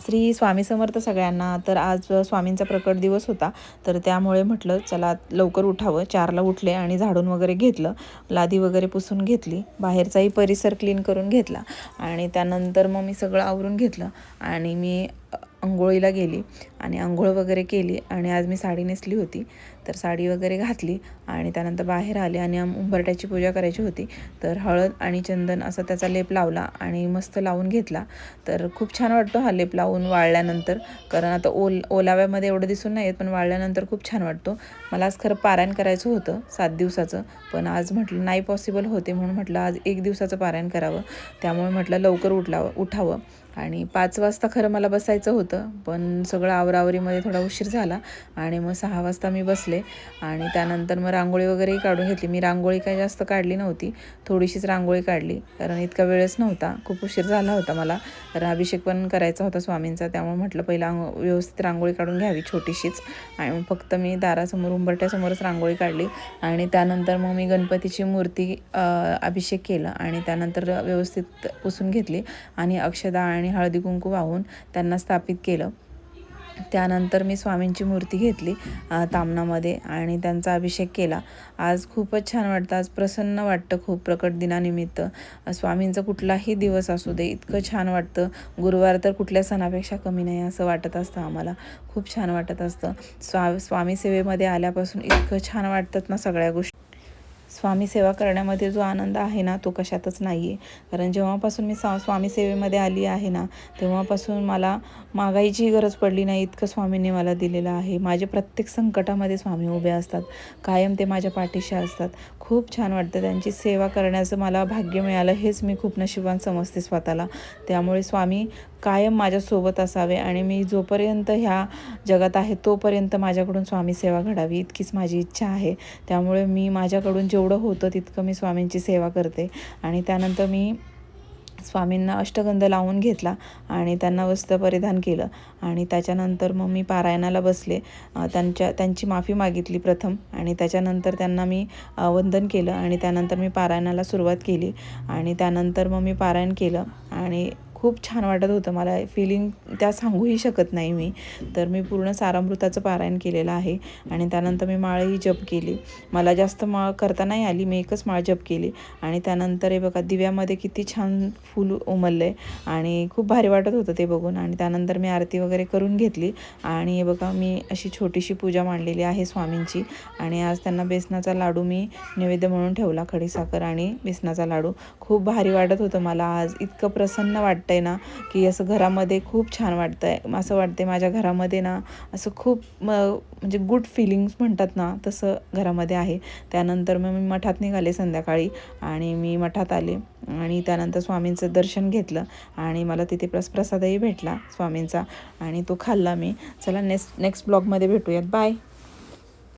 श्री स्वामी समर्थ सगळ्यांना. तर आज स्वामींचा प्रकट दिवस होता, तर त्यामुळे म्हटलं चला लवकर उठावं. 4ला उठले आणि झाडून वगैरे घेतलं, लादी वगैरे पुसून घेतली, बाहेरचाही परिसर क्लीन करून घेतला आणि त्यानंतर मग मी सगळं आवरून घेतलं आणि मी अंघोळीला गेली आणि अंघोळ वगैरे केली. आणि आज मी साडी नेसली होती, तर साडी वगैरे घातली आणि त्यानंतर बाहेर आले आणि उंबरट्याची पूजा करायची होती. तर हळद आणि चंदन असा त्याचा लेप लावला आणि मस्त लावून घेतला. तर खूप छान वाटतो हा लेप लावून वाळल्यानंतर, कारण आता ओलाव्यामध्ये एवढं दिसून नाही येत, पण वाळल्यानंतर खूप छान वाटतो. मला आज खरं पारायण करायचं होतं 7 दिवसाचं, पण आज म्हटलं नाही पॉसिबल होते, म्हणून म्हटलं आज 1 दिवसाचं पारायण करावं. त्यामुळे म्हटलं लवकर उठावं आणि 5 वाजता खरं मला बसायचं होतं, पण सगळं आवरावरीमध्ये थोडा उशीर झाला आणि मग 6 वाजता मी बसले. आणि त्यानंतर मग रांगोळी वगैरेही काढून घेतली. मी रांगोळी काही जास्त काढली नव्हती, थोडीशीच रांगोळी काढली, कारण इतका वेळच नव्हता, खूप उशीर झाला होता मला. तर अभिषेक पण करायचा होता स्वामींचा, त्यामुळे म्हटलं पहिला व्यवस्थित रांगोळी काढून घ्यावी छोटीशीच. आणि फक्त मी दारासमोर उंबरट्यासमोरच रांगोळी काढली आणि त्यानंतर मग मी गणपतीची मूर्ती अभिषेक केलं आणि त्यानंतर व्यवस्थित पुसून घेतली आणि अक्षदा आणि हळदी कुंकू वाहून त्यांना स्थापित केलं. त्यानंतर मी स्वामींची मूर्ती घेतली तामणामध्ये आणि त्यांचा अभिषेक केला. आज खूपच छान वाटतं, आज प्रसन्न वाटतं खूप. प्रकट दिनानिमित्त स्वामींचा कुठलाही दिवस असू दे, इतकं छान वाटतं. गुरुवार तर कुठल्या सणापेक्षा कमी नाही असं वाटत असतं आम्हाला, खूप छान वाटत असतं. स्वामी सेवेमध्ये आल्यापासून इतकं छान वाटतात ना सगळ्या गोष्टी. स्वामी सेवा करण्यामध्ये जो आनंद आहे ना, तो कशातच नाही आहे. कारण जेव्हापासून मी स्वामी सेवेमध्ये आली आहे ना, तेव्हापासून मला मागायची गरज पडली नाही, इतकं स्वामींनी मला दिलेलं आहे. माझ्या प्रत्येक संकटामध्ये स्वामी उभे असतात, कायम ते माझ्या पाठीशी असतात. खूप छान वाटतं, त्यांची सेवा करण्याचं मला भाग्य मिळालं, हेच मी खूप नशिबान समजते स्वतःला. त्यामुळे स्वामी कायम माझ्यासोबत असावे आणि मी जोपर्यंत ह्या जगात आहे तोपर्यंत माझ्याकडून स्वामी सेवा घडावी, इतकीच माझी इच्छा आहे. त्यामुळे मी माझ्याकडून जेवढं होतं तितकं मी स्वामींची सेवा करते. आणि त्यानंतर मी स्वामींना अष्टगंध लावून घेतला आणि त्यांना वस्त्र परिधान केलं आणि त्याच्यानंतर मग मी पारायणाला बसले. त्यांची माफी मागितली प्रथम आणि त्याच्यानंतर त्यांना मी वंदन केलं आणि त्यानंतर मी पारायणाला सुरुवात केली आणि त्यानंतर मग मी पारायण केलं आणि खूप छान वाटत होतं मला. फिलिंग त्या सांगूही शकत नाही मी. तर मी पूर्ण सारामृताचं पारायण केलेलं आहे आणि त्यानंतर मी माळही जप केली. मला जास्त माळ करता नाही आली, मी एकच माळ जप केली आणि त्यानंतर हे बघा दिव्यामध्ये किती छान फूल उमललं आहे आणि खूप भारी वाटत होतं ते बघून. आणि त्यानंतर मी आरती वगैरे करून घेतली आणि हे बघा मी अशी छोटीशी पूजा मांडलेली आहे स्वामींची. आणि आज त्यांना बेसनाचा लाडू मी नैवेद्य म्हणून ठेवला, खडीसाखर आणि बेसनाचा लाडू. खूप भारी वाटत होतं मला आज, इतकं प्रसन्न वाटतंय ना की असं घरामध्ये खूप छान वाटतंय. असं वाटतंय माझ्या घरामध्ये ना असं खूप म्हणजे गुड फिलिंग्स म्हणतात ना, तसं घरामध्ये आहे. त्यानंतर मग मी मठात निघाले संध्याकाळी आणि मी मठात आले आणि त्यानंतर स्वामींचं दर्शन घेतलं आणि मला तिथे प्रसादही भेटला स्वामींचा आणि तो खाल्ला मी. चला नेक्स्ट ब्लॉगमध्ये भेटूयात. बाय.